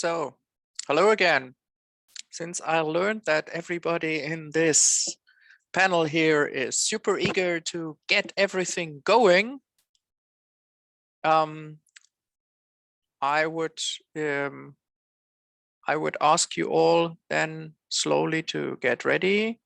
So, hello again. Since I learned that everybody in this panel here is super eager to get everything going, I would ask you all then slowly to get ready.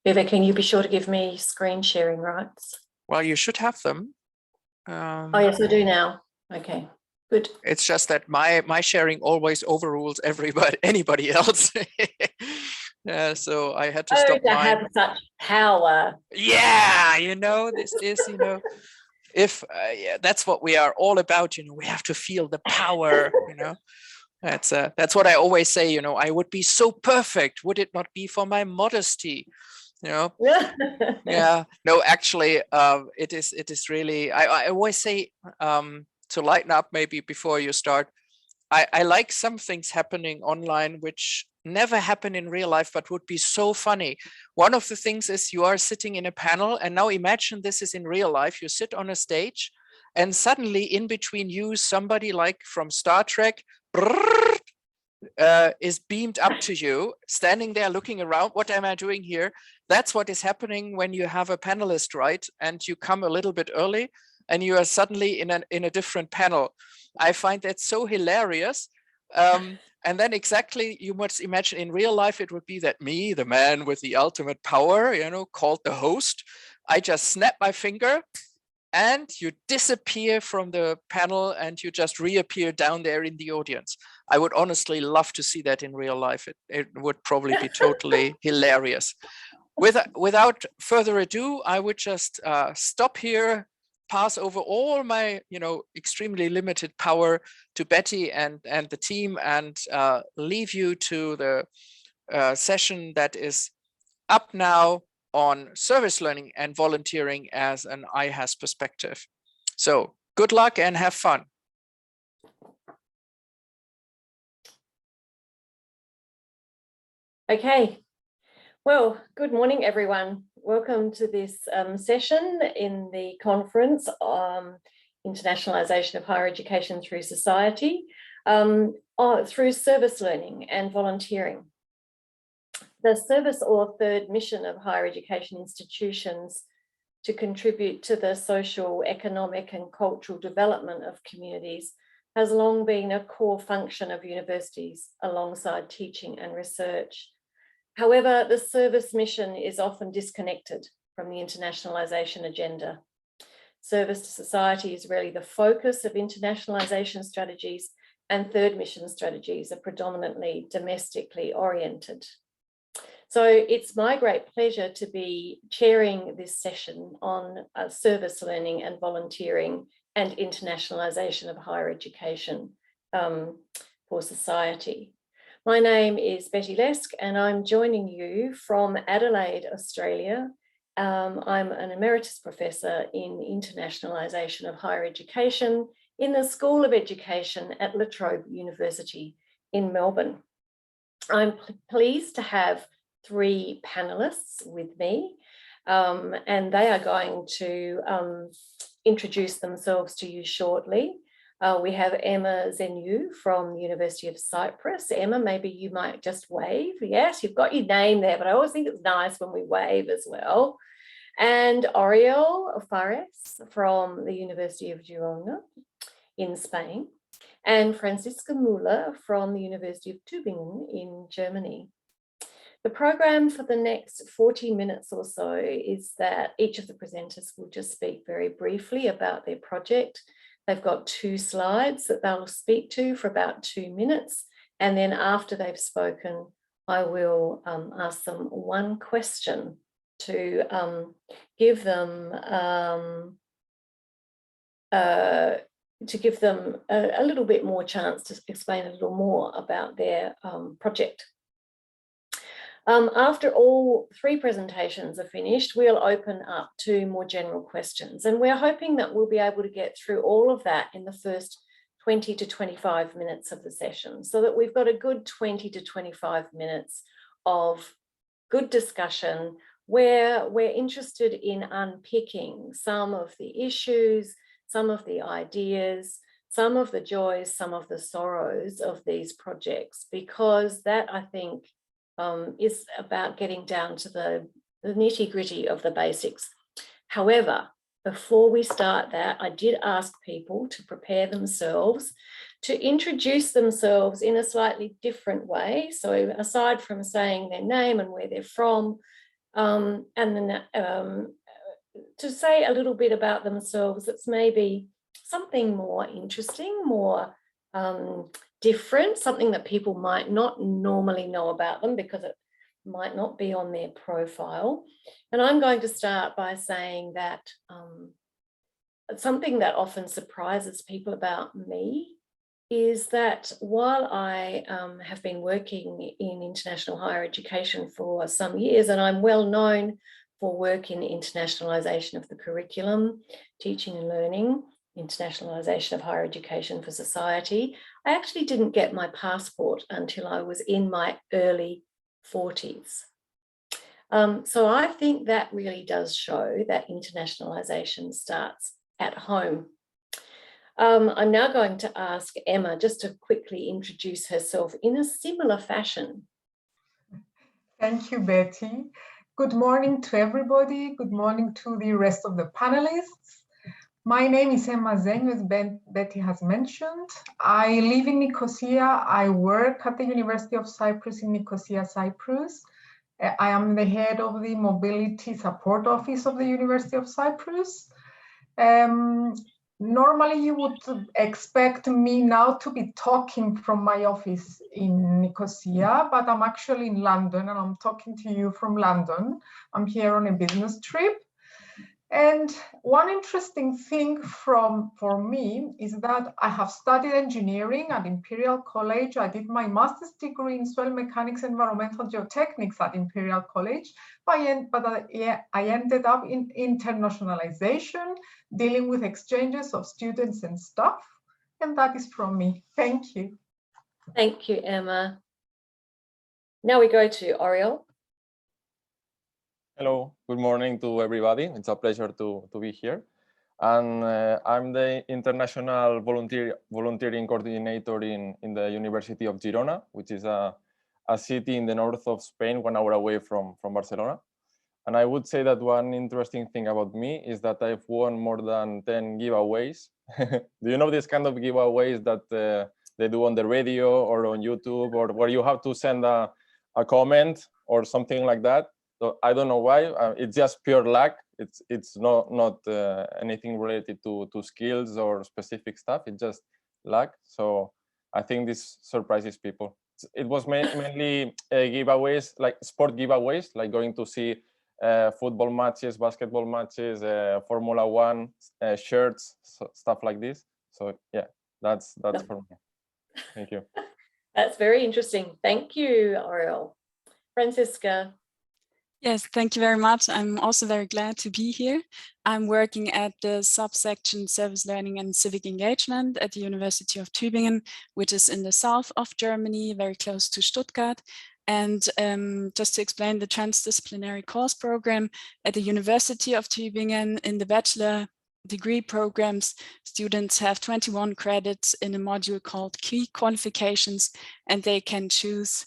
Viva, can you be sure to give me screen sharing rights? Well, you should have them. Oh, yes, I do now. Okay, good. It's just that my sharing always overrules anybody else. Yeah, so I had to stop mine. Have such power. Yeah, this is, if yeah, that's what we are all about. We have to feel the power. That's what I always say. I would be so perfect, would it not be for my modesty? Yeah, no, actually, it is really, I always say, to lighten up maybe before you start, I like some things happening online which never happen in real life but would be so funny. One of the things is you are sitting in a panel, and now imagine this is in real life. You sit on a stage and suddenly in between you, somebody like from Star Trek is beamed up to you, standing there looking around. What am I doing here? That's what is happening when you have a panelist, right? And you come a little bit early and you are suddenly in a different panel. I find that so hilarious. And then exactly, you must imagine in real life, it would be that me, the man with the ultimate power, called the host, I just snap my finger and you disappear from the panel and you just reappear down there in the audience. I would honestly love to see that in real life. It would probably be totally hilarious. Without further ado, I would just stop here, pass over all my, extremely limited power to Betty and the team, and leave you to the session that is up now on service learning and volunteering as an IHAS perspective. So good luck and have fun. Okay. Well, good morning, everyone. Welcome to this session in the conference on Internationalisation of Higher Education through Society, through service learning and volunteering. The service or third mission of higher education institutions to contribute to the social, economic and cultural development of communities has long been a core function of universities alongside teaching and research. However, the service mission is often disconnected from the internationalisation agenda. Service to society is really the focus of internationalisation strategies, and third mission strategies are predominantly domestically oriented. So it's my great pleasure to be chairing this session on service learning and volunteering and internationalisation of higher education for society. My name is Betty Leask and I'm joining you from Adelaide, Australia. I'm an emeritus professor in internationalisation of higher education in the School of Education at La Trobe University in Melbourne. I'm pleased to have three panelists with me, and they are going to introduce themselves to you shortly. We have Emma Zeniu from the University of Cyprus. Emma, maybe you might just wave. Yes, you've got your name there, but I always think it's nice when we wave as well. And Oriol Fares from the University of Girona in Spain, and Franziska Müller from the University of Tübingen in Germany. The program for the next 40 minutes or so is that each of the presenters will just speak very briefly about their project. They've got 2 slides that they'll speak to for about 2 minutes. And then after they've spoken, I will ask them one question to give them a little bit more chance to explain a little more about their project. After all 3 presentations are finished, we'll open up to more general questions, and we're hoping that we'll be able to get through all of that in the first 20 to 25 minutes of the session, so that we've got a good 20 to 25 minutes of good discussion where we're interested in unpicking some of the issues, some of the ideas, some of the joys, some of the sorrows of these projects, because that, I think, is about getting down to the nitty-gritty of the basics. However, before we start that, I did ask people to prepare themselves to introduce themselves in a slightly different way. So aside from saying their name and where they're from, and then to say a little bit about themselves that's maybe something more interesting, more different, something that people might not normally know about them because it might not be on their profile. And I'm going to start by saying that something that often surprises people about me is that while I have been working in international higher education for some years, and I'm well known for work in internationalisation of the curriculum, teaching and learning, internationalisation of higher education for society, I actually didn't get my passport until I was in my early 40s. So I think that really does show that internationalisation starts at home. I'm now going to ask Emma just to quickly introduce herself in a similar fashion. Thank you, Betty. Good morning to everybody. Good morning to the rest of the panelists. My name is Emma Zhang, as Betty has mentioned. I live in Nicosia. I work at the University of Cyprus in Nicosia, Cyprus. I am the head of the Mobility Support Office of the University of Cyprus. Normally, you would expect me now to be talking from my office in Nicosia, but I'm actually in London and I'm talking to you from London. I'm here on a business trip. And one interesting thing for me is that I have studied engineering at Imperial College. I did my master's degree in soil mechanics and environmental geotechnics at Imperial College, but I ended up in internationalization, dealing with exchanges of students and staff. And that is from me. Thank you. Thank you, Emma. Now we go to Oriol. Hello, good morning to everybody. It's a pleasure to be here. And I'm the International Volunteering Coordinator in the University of Girona, which is a city in the north of Spain, 1 hour away from Barcelona. And I would say that one interesting thing about me is that I've won more than 10 giveaways. Do you know this kind of giveaways that they do on the radio or on YouTube, or where you have to send a comment or something like that? So I don't know why. It's just pure luck. It's not anything related to skills or specific stuff. It's just luck. So I think this surprises people. It was mainly giveaways, like sport giveaways, like going to see football matches, basketball matches, Formula 1 shirts, stuff like this. So yeah, that's for me. Thank you. That's very interesting. Thank you, Oriol. Franziska. Yes, thank you very much. I'm also very glad to be here. I'm working at the subsection Service Learning and Civic Engagement at the University of Tübingen, which is in the south of Germany, very close to Stuttgart. And just to explain the Transdisciplinary Course Program at the University of Tübingen, in the Bachelor degree programs, students have 21 credits in a module called Key Qualifications, and they can choose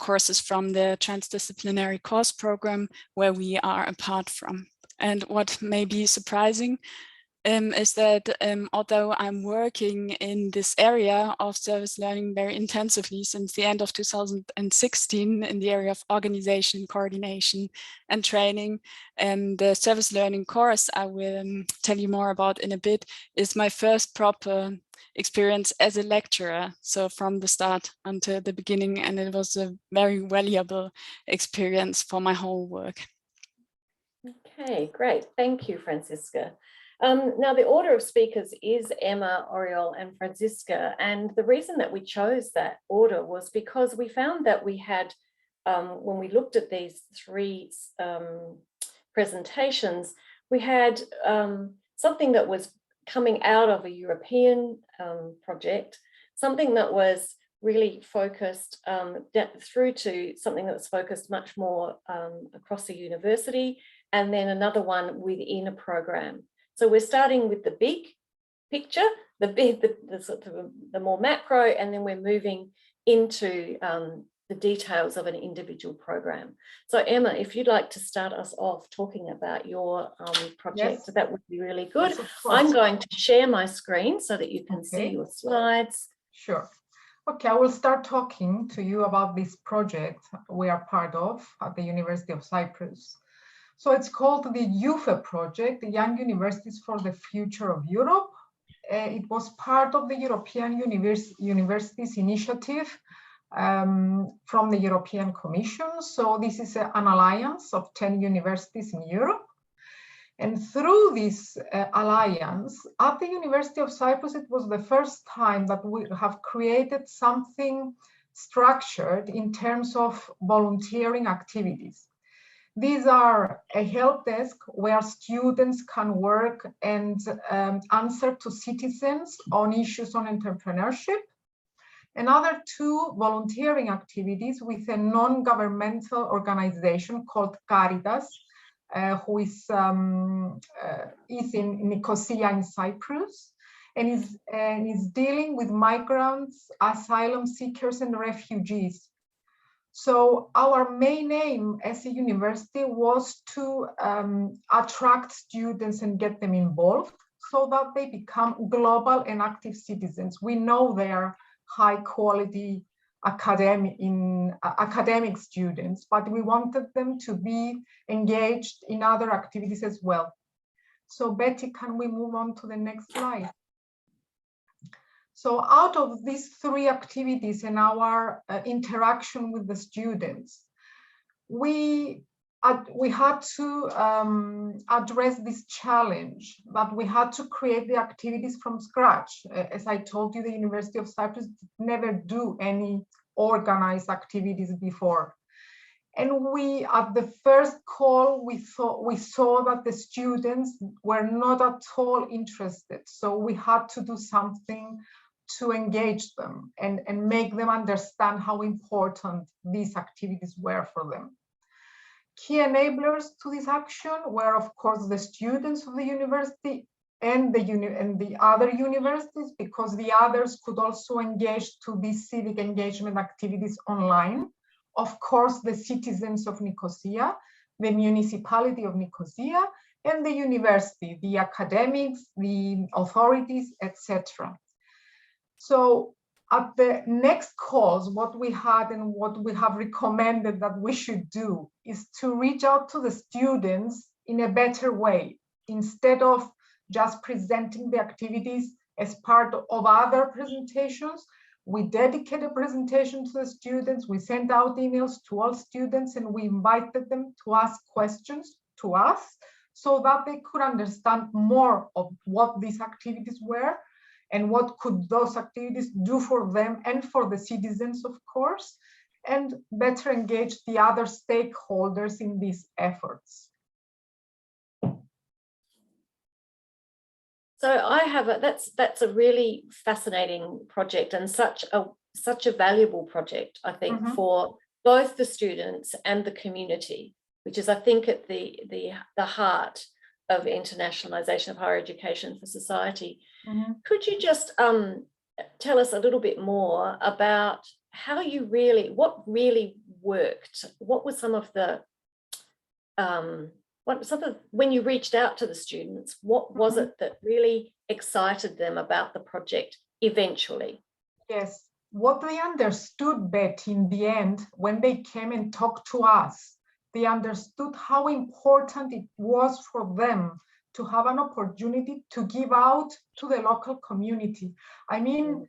courses from the Transdisciplinary Course Program where we are apart from. And what may be surprising is that although I'm working in this area of service learning very intensively since the end of 2016 in the area of organization, coordination and training, the service learning course I will tell you more about in a bit is my first proper experience as a lecturer, so from the start until the beginning, and it was a very valuable experience for my whole work. Okay, great. Thank you, Franziska. Now the order of speakers is Emma, Oriol and Franziska, and the reason that we chose that order was because we found that we had, when we looked at these three presentations, we had something that was coming out of a European project, something that was really focused through to something that was focused much more across the university, and then another one within a program. So we're starting with the big picture, the more macro, and then we're moving into the details of an individual program. So Emma, if you'd like to start us off talking about your project, Yes. that would be really good. Yes, I'm going to share my screen so that you can see Okay. your slides. Sure. Okay, I will start talking to you about this project we are part of at the University of Cyprus. So it's called the UFE project, the Young Universities for the Future of Europe. It was part of the European Universities Initiative from the European Commission. So this is an alliance of 10 universities in Europe. And through this alliance, at the University of Cyprus, it was the first time that we have created something structured in terms of volunteering activities. These are a help desk where students can work and answer to citizens on issues on entrepreneurship. Another two volunteering activities with a non-governmental organization called Caritas, who is in Nicosia in Cyprus, and is dealing with migrants, asylum seekers, and refugees. So our main aim as a university was to attract students and get them involved so that they become global and active citizens. We know they are high quality academic students, but we wanted them to be engaged in other activities as well. So Betty, can we move on to the next slide? So out of these three activities and our interaction with the students, we had to address this challenge that we had to create the activities from scratch. As I told you, the University of Cyprus never do any organized activities before. And we, at the first call, we saw that the students were not at all interested. So we had to do something to engage them and make them understand how important these activities were for them. Key enablers to this action were, of course, the students of the university and the other universities, because the others could also engage to these civic engagement activities online. Of course, the citizens of Nicosia, the municipality of Nicosia, and the university, the academics, the authorities, etc. So at the next calls, what we had and what we have recommended that we should do is to reach out to the students in a better way. Instead of just presenting the activities as part of other presentations, we dedicate a presentation to the students, we send out emails to all students, and we invited them to ask questions to us so that they could understand more of what these activities were and what could those activities do for them and for the citizens, of course, and better engage the other stakeholders in these efforts. So I have that's a really fascinating project and such a valuable project, I think, for both the students and the community, which is, I think, at the heart of internationalization of higher education for society. Could you just tell us a little bit more about how you what really worked? What were some of the when you reached out to the students, what was it that really excited them about the project eventually? Yes, what they understood, Betty, in the end, when they came and talked to us, they understood how important it was for them to have an opportunity to give out to the local community. I mean,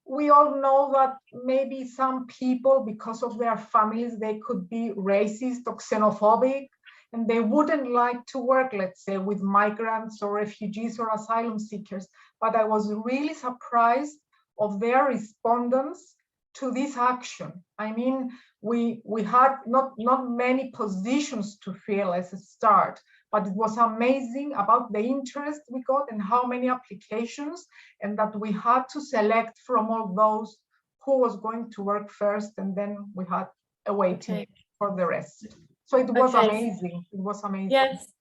we all know that maybe some people, because of their families, they could be racist or xenophobic, and they wouldn't like to work, let's say, with migrants or refugees or asylum seekers. But I was really surprised of their respondents to this action. I mean, we had not many positions to fill as a start, but it was amazing about the interest we got and how many applications, and that we had to select from all those who was going to work first, and then we had a waiting for the rest. So it was amazing. It was amazing. Yes.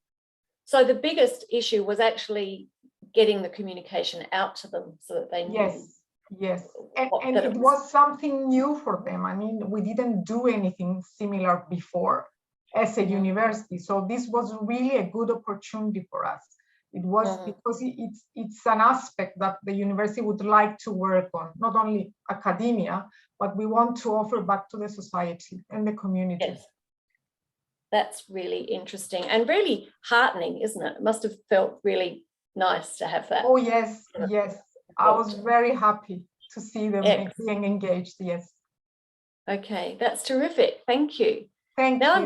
So the biggest issue was actually getting the communication out to them so that they knew. Yes. And it was something new for them. I mean, we didn't do anything similar before as a university. So this was really a good opportunity for us. It was because it's an aspect that the university would like to work on, not only academia, but we want to offer back to the society and the community. Yes. That's really interesting and really heartening, isn't it? It must have felt really nice to have that. Oh, yes, yes. I was very happy to see them being engaged, yes. Okay, that's terrific. Thank you. Thank you. Now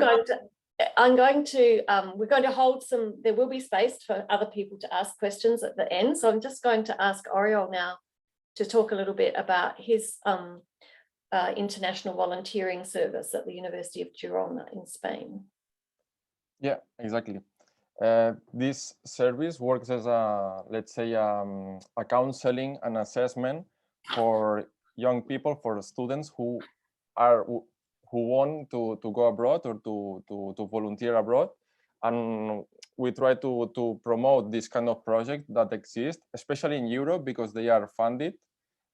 we're going to hold some, there will be space for other people to ask questions at the end. So I'm just going to ask Oriol now to talk a little bit about his international volunteering service at the University of Girona in Spain. Yeah, exactly. This service works as a, let's say, a counseling and assessment for young people, for students who want to go abroad or to volunteer abroad. And we try to promote this kind of project that exists, especially in Europe, because they are funded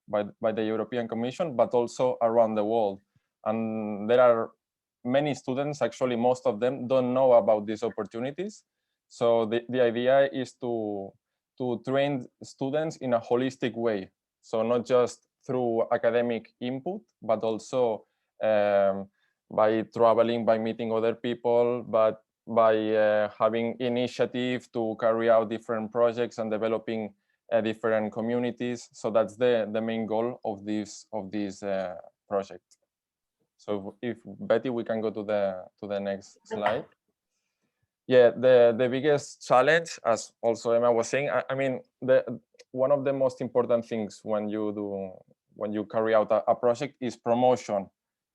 by the European Commission, but also around the world. And there are many students, actually most of them don't know about these opportunities. So the idea is to train students in a holistic way. So not just through academic input, but also by traveling, by meeting other people, but by having initiative to carry out different projects and developing different communities. So that's the main goal of this project. So if Betty, we can go to the next slide. Yeah, the biggest challenge, as also Emma was saying, I mean, one of the most important things when you carry out a project is promotion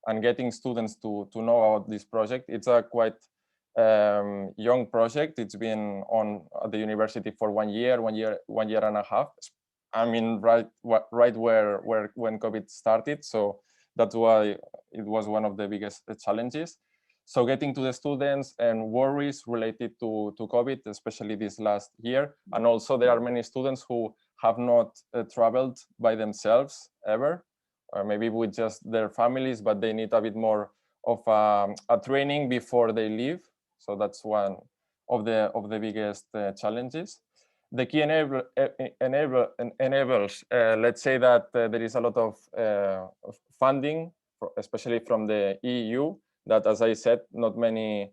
and getting students to know about this project. It's a quite young project. It's been on at the university for 1 year and a half. I mean, right where when COVID started. So that's why it was one of the biggest challenges. So getting to the students and worries related to COVID, especially this last year. And also there are many students who have not traveled by themselves ever, or maybe with just their families, but they need a bit more of a training before they leave. So that's one of the biggest challenges. The key enablers, let's say that there is a lot of funding, especially from the EU, that, as I said, not many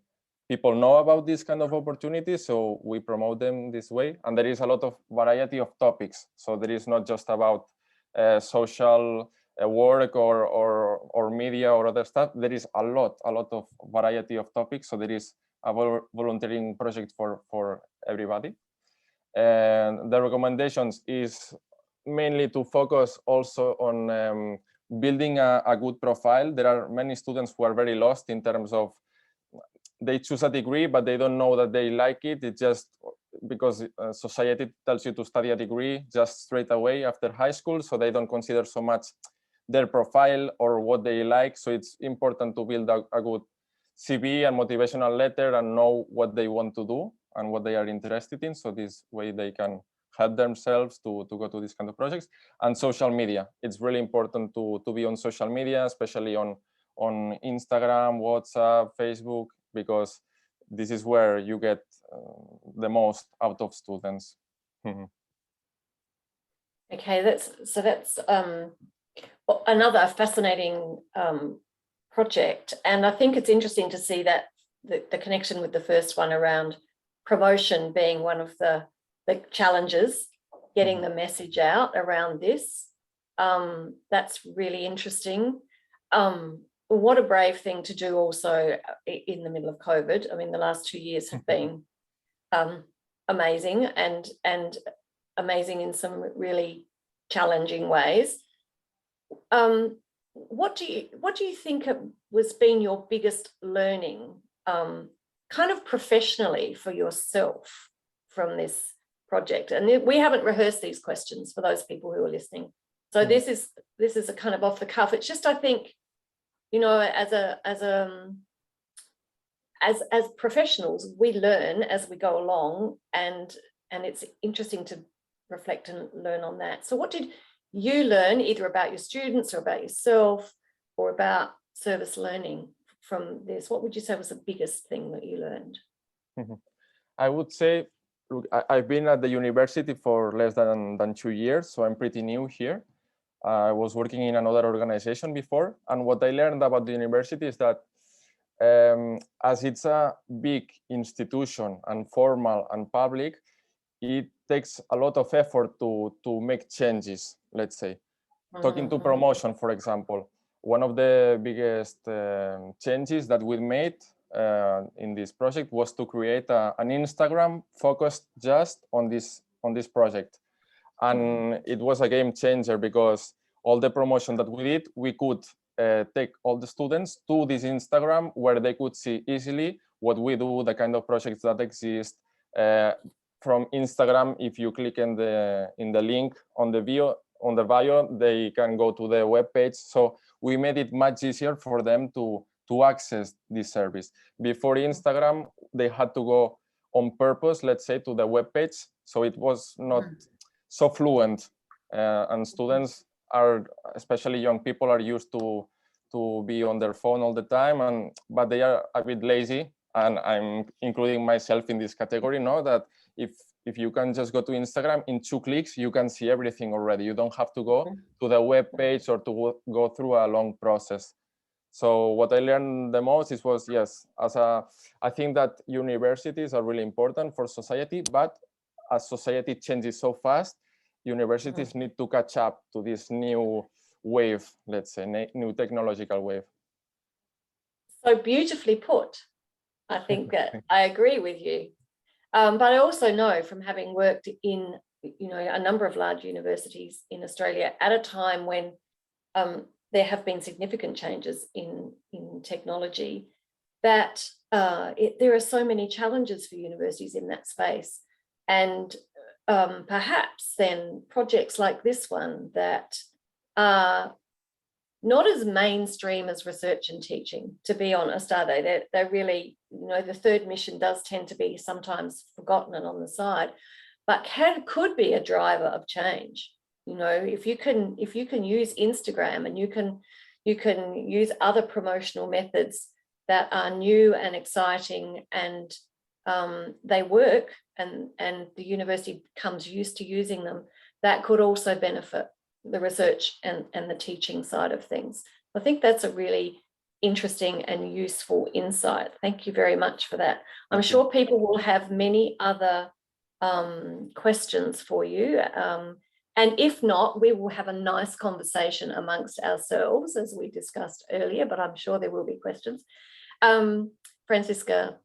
people know about this kind of opportunities, so we promote them this way. And there is a lot of variety of topics. So there is not just about social work or media or other stuff. There is a lot of variety of topics. So there is a volunteering project for everybody. And the recommendations is mainly to focus also on building a good profile. There are many students who are very lost in terms of they choose a degree, but they don't know that they like it. It's just because society tells you to study a degree just straight away after high school. So they don't consider so much their profile or what they like. So it's important to build a good CV and motivational letter and know what they want to do and what they are interested in. So this way they can help themselves to go to these kind of projects. And social media, it's really important to be on social media, especially on Instagram, WhatsApp, Facebook, because this is where you get the most out of students. Okay, that's another fascinating project, and I think it's interesting to see that the connection with the first one around promotion being one of the challenges, getting the message out around this. That's really interesting. What a brave thing to do also in the middle of COVID. I mean, the last 2 years have been amazing and amazing in some really challenging ways. What do you think was been your biggest learning kind of professionally for yourself from this project? And we haven't rehearsed these questions for those people who are listening. So this is a kind of off the cuff. It's just, I think, you know, as professionals, we learn as we go along, and it's interesting to reflect and learn on that. So what did you learn, either about your students or about yourself or about service learning from this? What would you say was the biggest thing that you learned? I would say, look, I've been at the university for less than 2 years, so I'm pretty new here. I was working in another organization before, and what I learned about the university is that as it's a big institution and formal and public, it takes a lot of effort to make changes, let's say. Talking to promotion, for example, one of the biggest changes that we made in this project was to create an Instagram focused just on this project. And it was a game changer, because all the promotion that we did, we could take all the students to this Instagram where they could see easily what we do, the kind of projects that exist. From Instagram, if you click in the link on the bio, they can go to the web page. So we made it much easier for them to access this service. Before Instagram, they had to go on purpose, let's say, to the web page. So it was not so fluent, and students are, especially young people, are used to be on their phone all the time, but they are a bit lazy, and I'm including myself in this category. Know that if you can just go to Instagram in 2 clicks, you can see everything already. You don't have to go to the web page or to go through a long process. So what I learned the most was, yes, I think that universities are really important for society, but as society changes so fast, universities need to catch up to this new wave, let's say, new technological wave. So beautifully put. I think that I agree with you. But I also know, from having worked in, you know, a number of large universities in Australia at a time when there have been significant changes in technology, that there are so many challenges for universities in that space. And perhaps then projects like this one that are not as mainstream as research and teaching, to be honest, are they? They're really, you know, the third mission does tend to be sometimes forgotten and on the side, but could be a driver of change. You know, if you can use Instagram, and you can use other promotional methods that are new and exciting, and they work, and the university becomes used to using them, that could also benefit the research and the teaching side of things. I think that's a really interesting and useful insight. Thank you very much for that. I'm sure people will have many other questions for you. And if not, we will have a nice conversation amongst ourselves, as we discussed earlier, but I'm sure there will be questions. Franziska,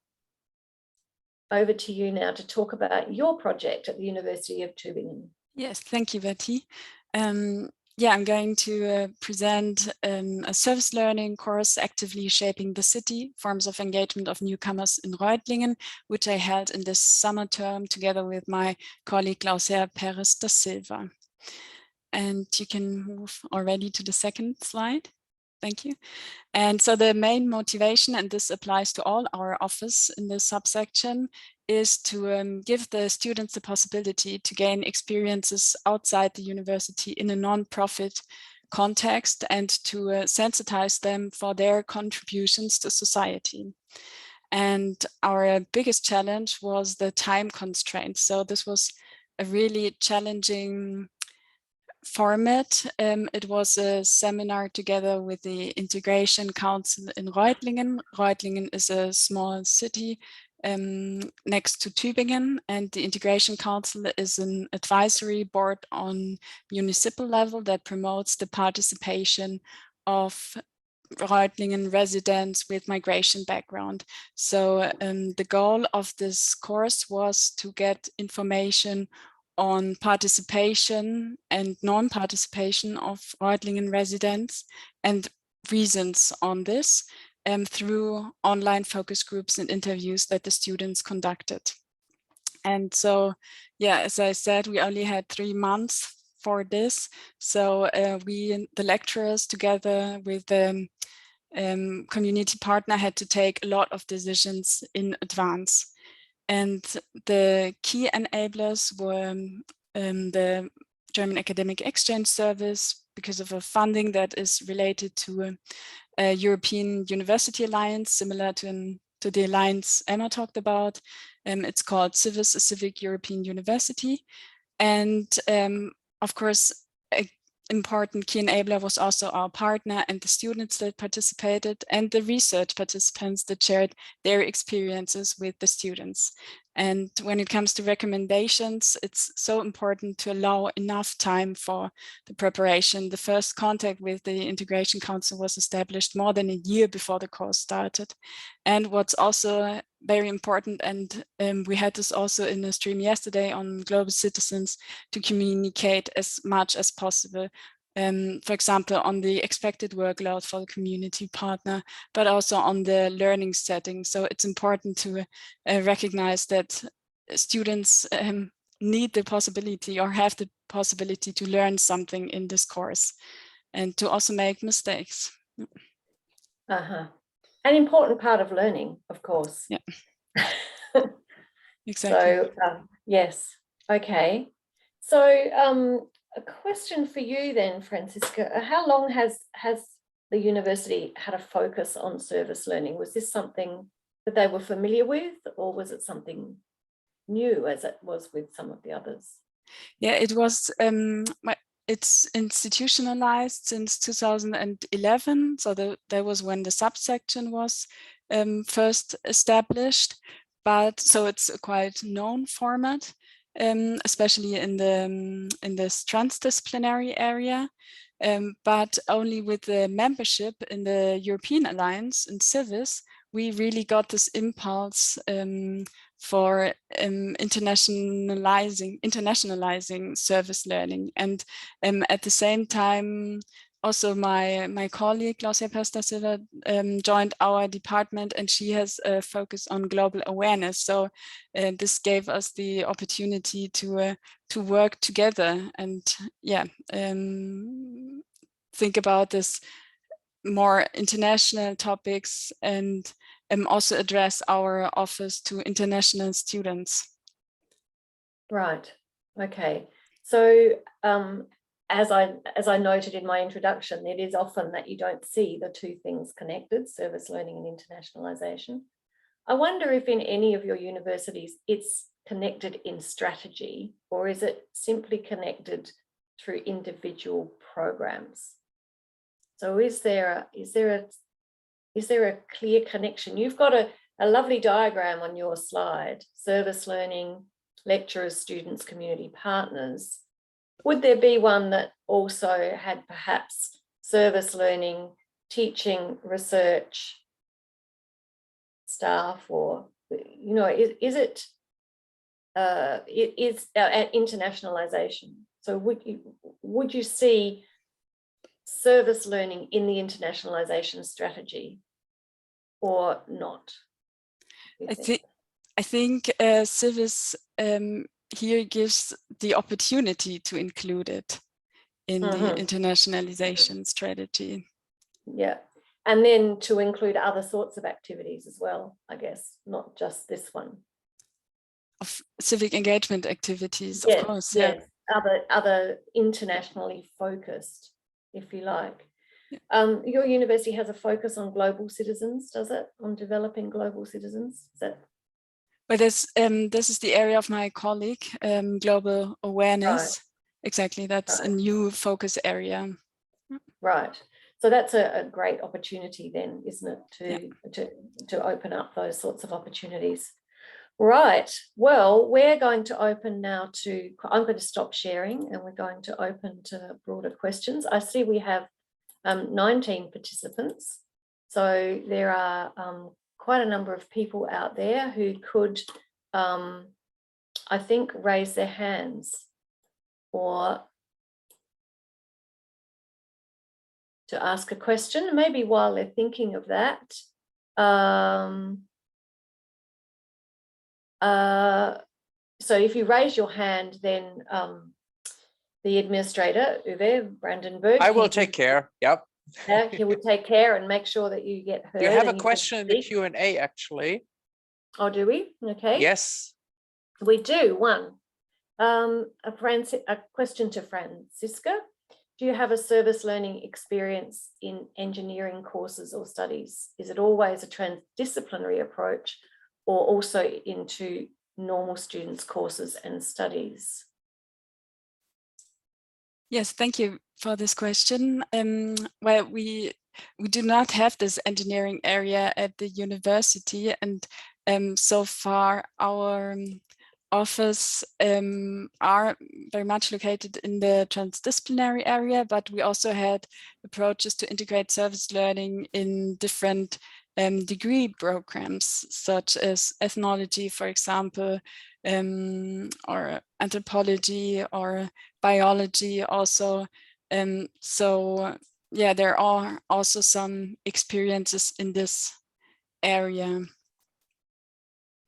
over to you now to talk about your project at the University of Tübingen. Yes, thank you, Betty. Yeah, I'm going to present a service learning course, Actively Shaping the City, Forms of Engagement of Newcomers in Reutlingen, which I held in this summer term together with my colleague Glaucia Perez da Silva. And you can move already to the second slide. Thank you. And so the main motivation, and this applies to all our office in this subsection, is to give the students the possibility to gain experiences outside the university in a non-profit context, and to sensitize them for their contributions to society. And our biggest challenge was the time constraint. So this was a really challenging format. It was a seminar together with the Integration Council in Reutlingen. Reutlingen is a small city next to Tübingen, and the Integration Council is an advisory board on municipal level that promotes the participation of Reutlingen residents with migration background. So the goal of this course was to get information on participation and non-participation of Reutlingen residents and reasons on this. through online focus groups and interviews that the students conducted. And so, yeah, as I said, we only had 3 months for this. So we, the lecturers, together with the community partner, had to take a lot of decisions in advance. And the key enablers were the German Academic Exchange Service, because of a funding that is related to a European University Alliance, similar to the alliance Emma talked about. It's called CIVIS, a Civic European University. And of course, an important key enabler was also our partner and the students that participated and the research participants that shared their experiences with the students. And when it comes to recommendations, it's so important to allow enough time for the preparation. The first contact with the Integration Council was established more than a year before the course started. And what's also very important, and we had this also in a stream yesterday on global citizens, to communicate as much as possible. For example, on the expected workload for the community partner, but also on the learning setting. So it's important to recognize that students need the possibility or have the possibility to learn something in this course and to also make mistakes. An important part of learning, of course. Yeah. Exactly. So, yes. Okay. So, a question for you then, Franziska. How long has the university had a focus on service learning? Was this something that they were familiar with, or was it something new as it was with some of the others? Yeah, it was, it's institutionalized since 2011. So that was when the subsection was first established. But so it's a quite known format. Especially in this transdisciplinary area, but only with the membership in the European Alliance in CIVIS, we really got this impulse for internationalizing service learning. And at the same time, also my colleague, Glaucia Pesta Silva, joined our department, and she has a focus on global awareness. So this gave us the opportunity to work together and think about this more international topics and also address our offers to international students. Right. Okay. So as I noted in my introduction, it is often that you don't see the two things connected, service learning and internationalization. I wonder if in any of your universities it's connected in strategy, or is it simply connected through individual programs? So is there a clear connection? You've got a lovely diagram on your slide: service learning, lecturers, students, community partners. Would there be one that also had perhaps service learning, teaching, research staff, or, you know, is internationalization? So would you see service learning in the internationalization strategy or not? I think CIVIS here gives the opportunity to include it in the internationalization strategy. Yeah, and then to include other sorts of activities as well, I guess, not just this one. Of civic engagement activities, yes, of course. Yes, yeah. Other internationally focused, if you like. Yeah. Your university has a focus on global citizens, does it? On developing global citizens? Is that? But this is the area of my colleague, global awareness. Right. Exactly, that's right. A new focus area. Right. So that's a great opportunity then, isn't it, to open up those sorts of opportunities. Right. Well, we're going to open now to, I'm going to stop sharing and we're going to open to broader questions. I see we have 19 participants. So there are quite a number of people out there who could, I think, raise their hands or to ask a question. Maybe while they're thinking of that, So if you raise your hand, then the administrator, Uwe Brandenburg. I will take care. Yep. He will take care and make sure that you get heard. You have a question in the Q&A, actually. Oh, do we? Okay. Yes. We do. One. A question to Franziska. Do you have a service learning experience in engineering courses or studies? Is it always a transdisciplinary approach or also into normal students' courses and studies? Yes, thank you for this question. Well, we do not have this engineering area at the university, and so far our office are very much located in the transdisciplinary area, but we also had approaches to integrate service learning in different degree programs, such as ethnology, for example, or anthropology or biology also. So yeah, there are also some experiences in this area.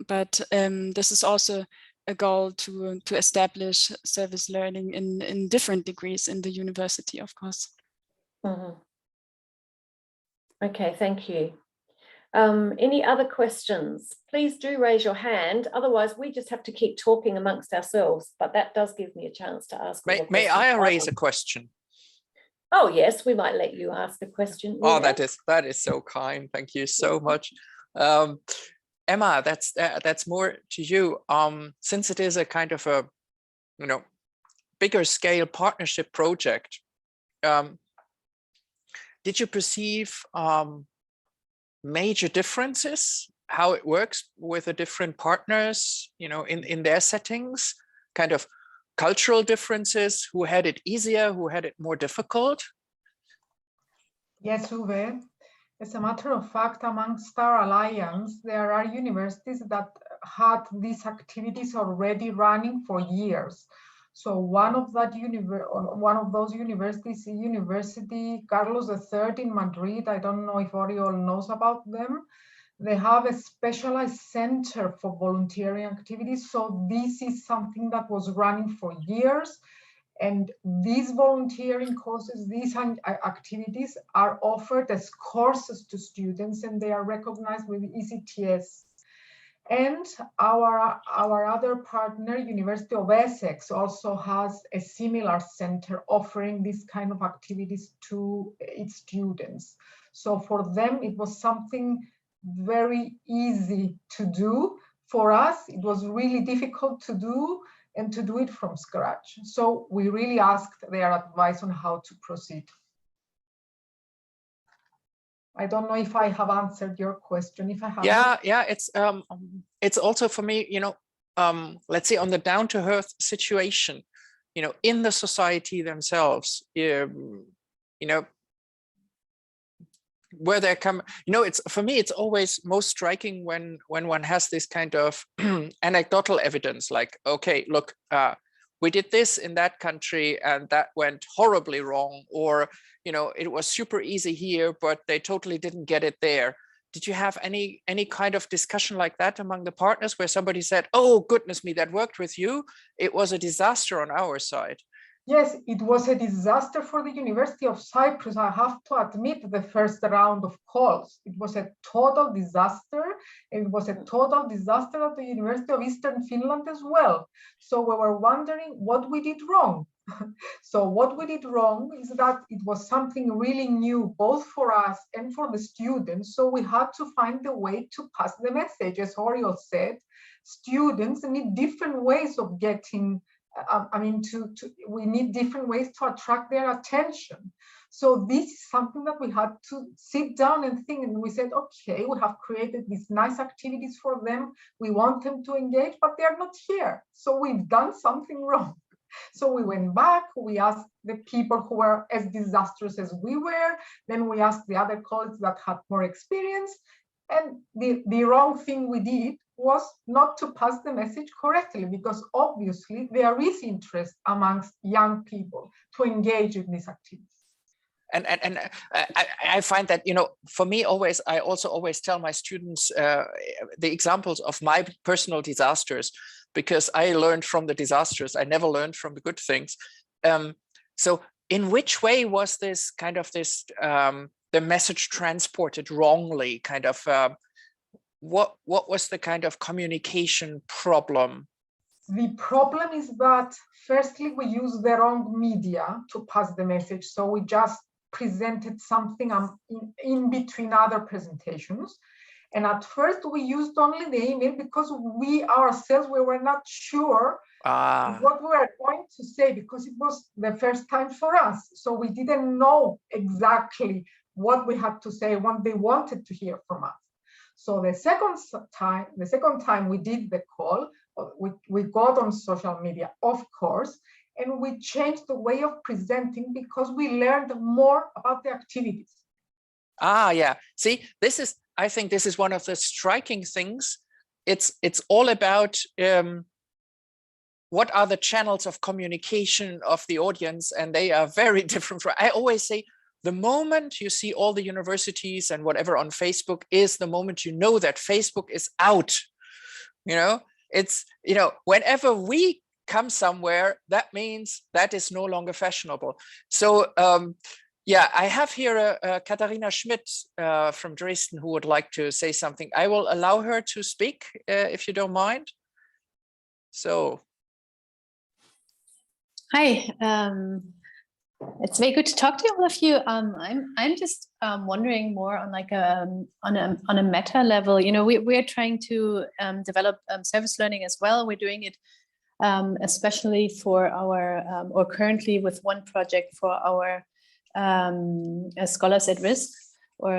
But this is also a goal to establish service learning in different degrees in the university, of course. Mm-hmm. Okay, thank you. Any other questions? Please do raise your hand. Otherwise, we just have to keep talking amongst ourselves. But that does give me a chance to ask. May I raise a question? Oh yes, we might let you ask a question. Oh, that is so kind. Thank you so much. Emma, that's more to you. Since it is a kind of a, bigger scale partnership project, did you perceive major differences, how it works with the different partners, in their settings, kind of cultural differences, who had it easier, who had it more difficult? Yes, Uwe. As a matter of fact, amongst our alliance, there are universities that had these activities already running for years. So one of those universities, University Carlos III in Madrid, I don't know if Oriol knows about them. They have a specialized center for volunteering activities. So this is something that was running for years. And these volunteering courses, these activities are offered as courses to students, and they are recognized with ECTS. And our other partner, University of Essex, also has a similar center offering this kind of activities to its students. So for them, it was something very easy to do. For us, it was really difficult to do, and to do it from scratch. So we really asked their advice on how to proceed. I don't know if I have answered your question. If I have, yeah, it's also for me, let's say on the down-to-earth situation, in the society themselves, where they come, it's for me, it's always most striking when one has this kind of anecdotal evidence, like, okay, look, we did this in that country and that went horribly wrong, or it was super easy here, but they totally didn't get it there. Did you have any kind of discussion like that among the partners, where somebody said, oh goodness me, that worked with you, it was a disaster on our side? Yes, it was a disaster for the University of Cyprus. I have to admit, the first round of calls, it was a total disaster. It was a total disaster at the University of Eastern Finland as well. So we were wondering what we did wrong. So what we did wrong is that it was something really new, both for us and for the students. So we had to find a way to pass the message. As Oriol said, students need different ways of getting we need different ways to attract their attention. So this is something that we had to sit down and think, and we said, okay, we have created these nice activities for them. We want them to engage, but they're not here. So we've done something wrong. So we went back, we asked the people who were as disastrous as we were, then we asked the other colleagues that had more experience, and the wrong thing we did was not to pass the message correctly, because obviously there is interest amongst young people to engage in these activities. I find that, you know, for me always, I also always tell my students the examples of my personal disasters, because I learned from the disasters. I never learned from the good things. So in which way was this kind of this, the message transported wrongly, kind of, what was the kind of communication problem? The problem is that firstly, we use the wrong media to pass the message. So we just presented something in between other presentations. And at first we used only the email because we ourselves, we were not sure what we were going to say, because it was the first time for us. So we didn't know exactly what we had to say, what they wanted to hear from us. So the second time we did the call, we got on social media, of course, and we changed the way of presenting because we learned more about the activities. Yeah. See, this is, I think this is one of the striking things. It's all about what are the channels of communication of the audience, and they are very different. I always say, the moment you see all the universities and whatever on Facebook is the moment you know that Facebook is out. You know, it's, you know, whenever we come somewhere, that means that is no longer fashionable. So yeah, I have here Katharina Schmidt from Dresden who would like to say something. I will allow her to speak if you don't mind. So. Hi, it's very good to talk to all of you. I'm just wondering more on like on a meta level. You know, we're trying to develop service learning as well. We're doing it especially for our or currently with one project for our scholars at risk, or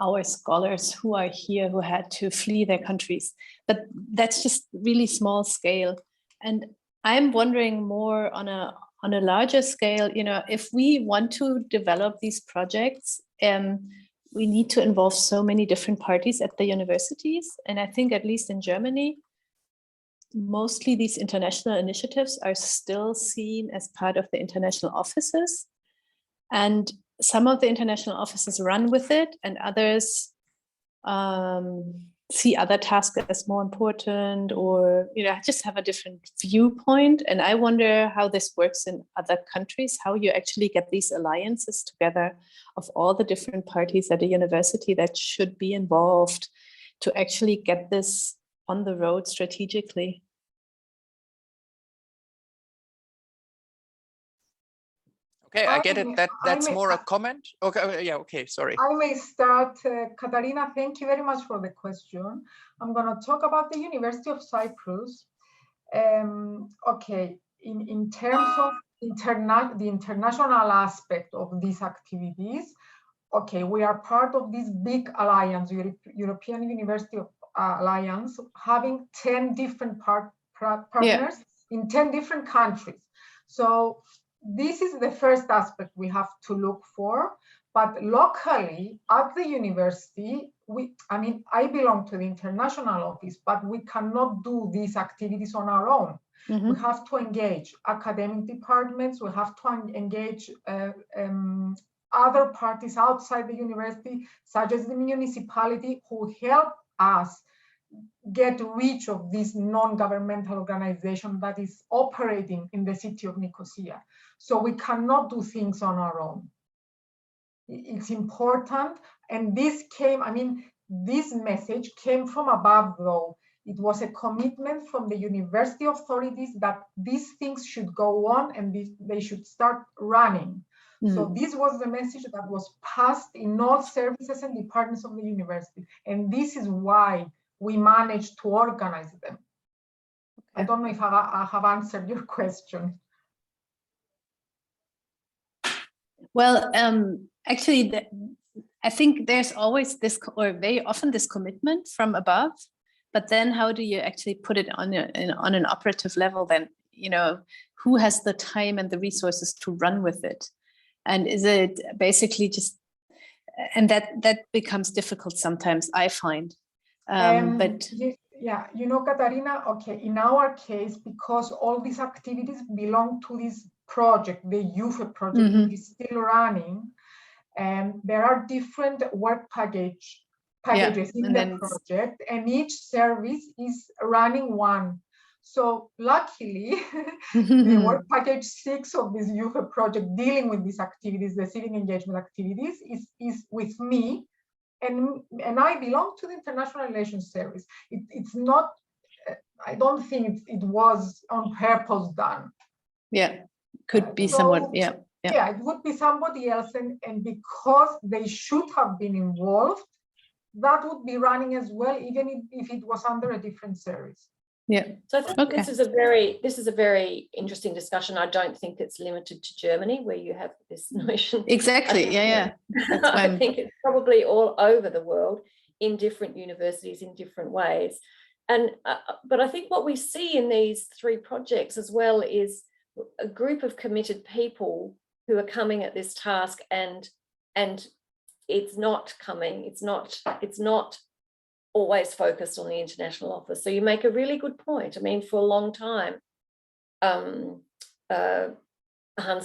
our scholars who are here who had to flee their countries. But that's just really small scale. And I'm wondering more on a larger scale, you know, if we want to develop these projects, we need to involve so many different parties at the universities. And I think at least in Germany, mostly these international initiatives are still seen as part of the international offices. And some of the international offices run with it, and others see other tasks as more important, or, you know, just have a different viewpoint. And I wonder how this works in other countries, how you actually get these alliances together of all the different parties at a university that should be involved to actually get this on the road strategically. Okay, I get it. That's more a comment. Okay, yeah, okay, sorry. I may start, Katharina, thank you very much for the question. I'm going to talk about the University of Cyprus. Okay, in terms of the international aspect of these activities, okay, we are part of this big alliance, European University Alliance, having 10 different partners in 10 different countries. So this is the first aspect we have to look for. But locally at the university, I belong to the international office, but we cannot do these activities on our own. Mm-hmm. We have to engage academic departments, we have to engage other parties outside the university, such as the municipality, who help us get reach of this non-governmental organization that is operating in the city of Nicosia. So we cannot do things on our own. It's important. And this came, this message came from above, though. It was a commitment from the university authorities that these things should go on and they should start running. Mm. So this was the message that was passed in all services and departments of the university. And this is why we managed to organize them. Okay. I don't know if I have answered your question. Well, actually, I think there's always this, or very often this commitment from above, but then how do you actually put it on an operative level then? You know, who has the time and the resources to run with it? And is it basically just, and that becomes difficult sometimes, I find. But Yeah, you know, Katarina, okay, in our case, because all these activities belong to this project, the youth project, which is still running, and there are different work packages in the project, and each service is running one. So luckily, the work package 6 of this youth project dealing with these activities, the civic engagement activities, is with me. And I belong to the International Relations Service. It's not, I don't think it was on purpose done. Yeah, could be someone, yeah. Yeah, it would be somebody else. And because they should have been involved, that would be running as well, even if it was under a different service. Yeah. So I think this is a very interesting discussion. I don't think it's limited to Germany, where you have this notion. Exactly. Yeah. I think it's probably all over the world in different universities in different ways. And but I think what we see in these 3 projects as well is a group of committed people who are coming at this task, and it's not always focused on the international office. So you make a really good point. I mean, for a long time, Hans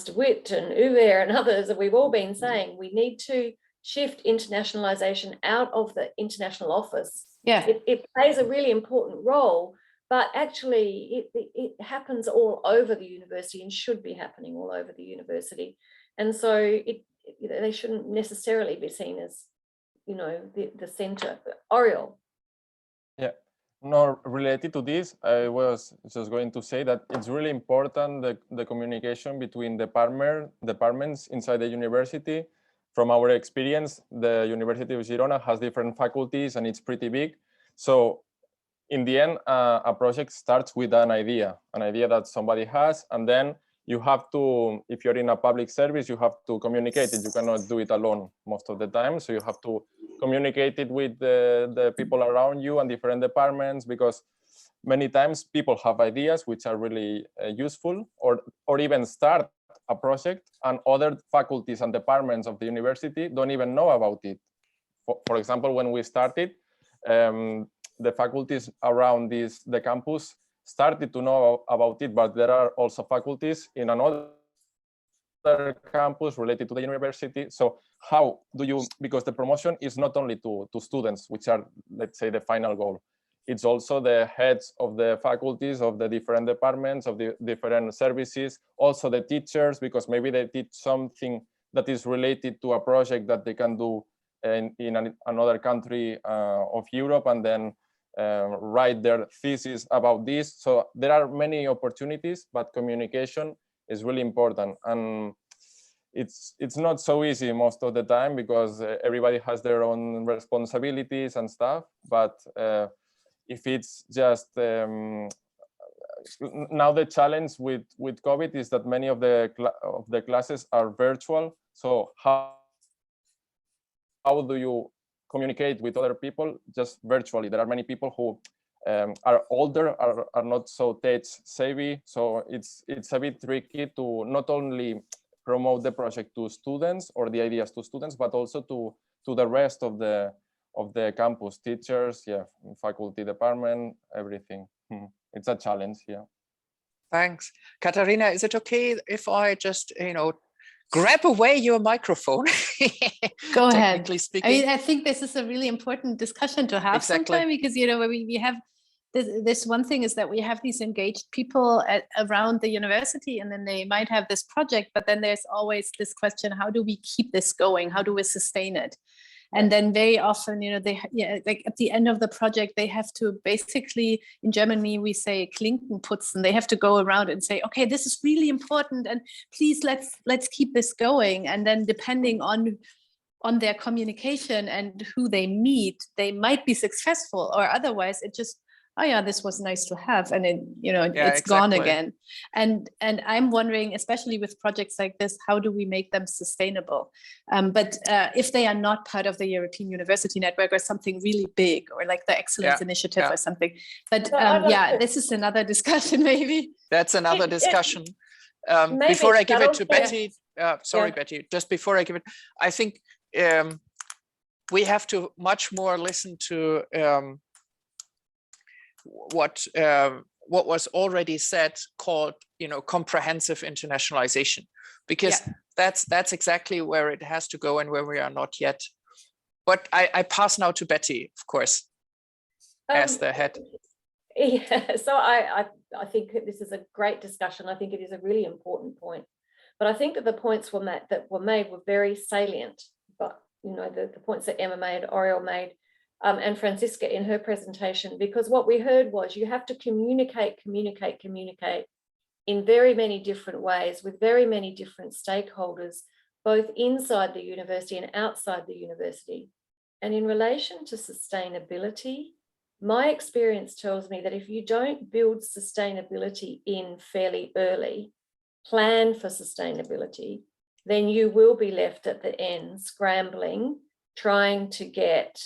de Witt and Uwe and others, we've all been saying we need to shift internationalization out of the international office. Yeah, it plays a really important role, but actually it happens all over the university and should be happening all over the university. And so they shouldn't necessarily be seen as, you know, the center. Oriol. Yeah, no, related to this, I was just going to say that it's really important the communication between departments inside the university. From our experience, the University of Girona has different faculties and it's pretty big. So in the end, a project starts with an idea that somebody has, and then you have to, if you're in a public service, you have to communicate it. You cannot do it alone most of the time. So you have to communicate it with the people around you and different departments, because many times people have ideas which are really useful, or even start a project, and other faculties and departments of the university don't even know about it. For example, when we started, the faculties around the campus started to know about it, but there are also faculties in another campus related to the university. So how do you, because the promotion is not only to students, which are, let's say, the final goal, it's also the heads of the faculties of the different departments, of the different services, also the teachers, because maybe they teach something that is related to a project that they can do in another country of Europe, and then write their thesis about this. So there are many opportunities, but communication is really important. And it's not so easy most of the time, because everybody has their own responsibilities and stuff. But if it's just now the challenge with COVID is that many of the classes are virtual. So how do you communicate with other people just virtually? There are many people who are older, are not so tech savvy. So it's a bit tricky to not only promote the project to students or the ideas to students, but also to the rest of the campus, teachers, faculty, department, everything. It's a challenge, Thanks. Katarina, is it okay if I just, grab away your microphone? Go ahead. Technically speaking. I mean, I think this is a really important discussion to have sometime, because, we have this one thing is that we have these engaged people around the university, and then they might have this project, but then there's always this question, how do we keep this going? How do we sustain it? And then very often, like at the end of the project, they have to basically, in Germany, we say Klinkenputzen, and they have to go around and say, okay, this is really important, and please let's keep this going. And then depending on their communication and who they meet, they might be successful, or otherwise it just, oh yeah, this was nice to have, and then it's gone again. And I'm wondering, especially with projects like this, how do we make them sustainable? But if they are not part of the European University Network or something really big, or like the Excellence Initiative or something. But this is another discussion, maybe. That's another discussion. Before I give it to Betty, sorry, Betty, just before I give it, I think we have to much more listen to what was already said, called, you know, comprehensive internationalization, because that's exactly where it has to go and where we are not yet. But I pass now to Betty, of course, as the head. Yeah, so I think this is a great discussion. I think it is a really important point. But I think that the points that were made were very salient. But, you know, the points that Emma made, Oriel made, and Franziska in her presentation, because what we heard was you have to communicate in very many different ways with very many different stakeholders, both inside the university and outside the university. And in relation to sustainability, my experience tells me that if you don't build sustainability in fairly early, plan for sustainability, then you will be left at the end scrambling, trying to get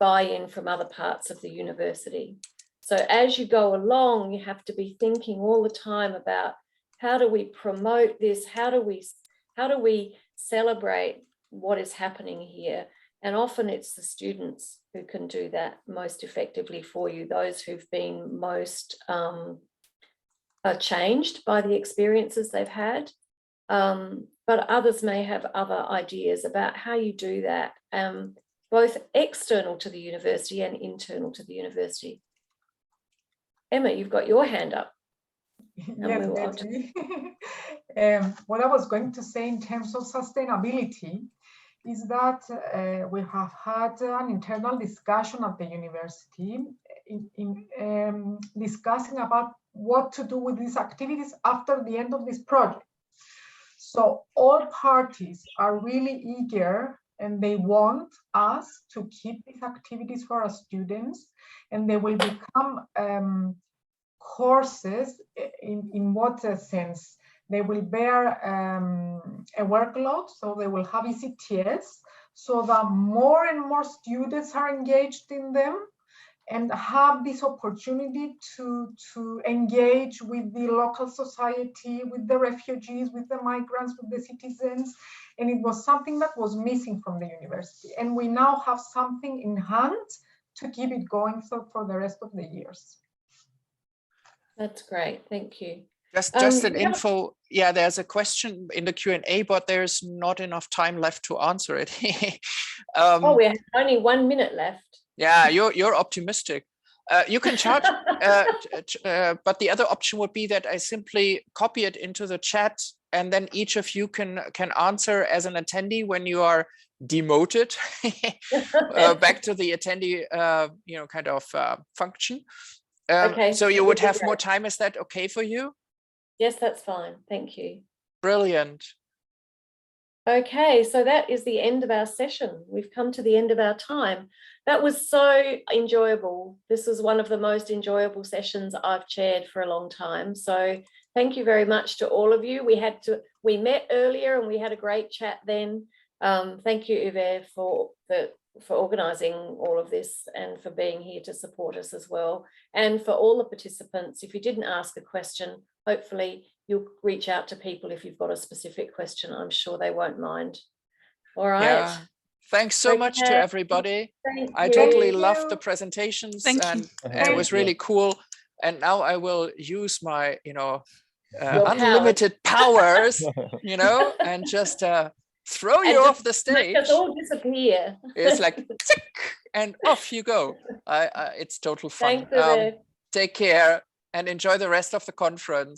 buy-in from other parts of the university. So as you go along, you have to be thinking all the time about how do we promote this? How do we celebrate what is happening here? And often it's the students who can do that most effectively for you, those who've been most changed by the experiences they've had. But others may have other ideas about how you do that, both external to the university and internal to the university. Emma, you've got your hand up. Yes, Betty. What I was going to say in terms of sustainability is that we have had an internal discussion at the university in discussing about what to do with these activities after the end of this project. So all parties are really eager and they want us to keep these activities for our students, and they will become courses. In what sense? They will bear a workload, so they will have ECTS, so that more and more students are engaged in them and have this opportunity to engage with the local society, with the refugees, with the migrants, with the citizens. And it was something that was missing from the university. And we now have something in hand to keep it going for the rest of the years. That's great, thank you. Just an info, yeah, there's a question in the Q&A, but there's not enough time left to answer it. Oh, we have only 1 minute left. Yeah, you're optimistic. You can charge, but the other option would be that I simply copy it into the chat, and then each of you can answer as an attendee when you are demoted back to the attendee, you know, kind of function. Okay, so you would have more time. Is that okay for you? Yes, that's fine. Thank you. Brilliant. Okay, so that is the end of our session. We've come to the end of our time. That was so enjoyable. This was one of the most enjoyable sessions I've chaired for a long time. So thank you very much to all of you. We met earlier and we had a great chat then. Thank you, Uwe, for organising all of this and for being here to support us as well. And for all the participants, if you didn't ask a question, hopefully you'll reach out to people if you've got a specific question. I'm sure they won't mind. All right. Yeah. Thanks so much to everybody. I totally loved the presentations, and it was really cool. And now I will use my, you know, unlimited powers, you know, and just throw you off the stage. Make us all disappear. It's like, and off you go. It's total fun. Thanks, take care and enjoy the rest of the conference.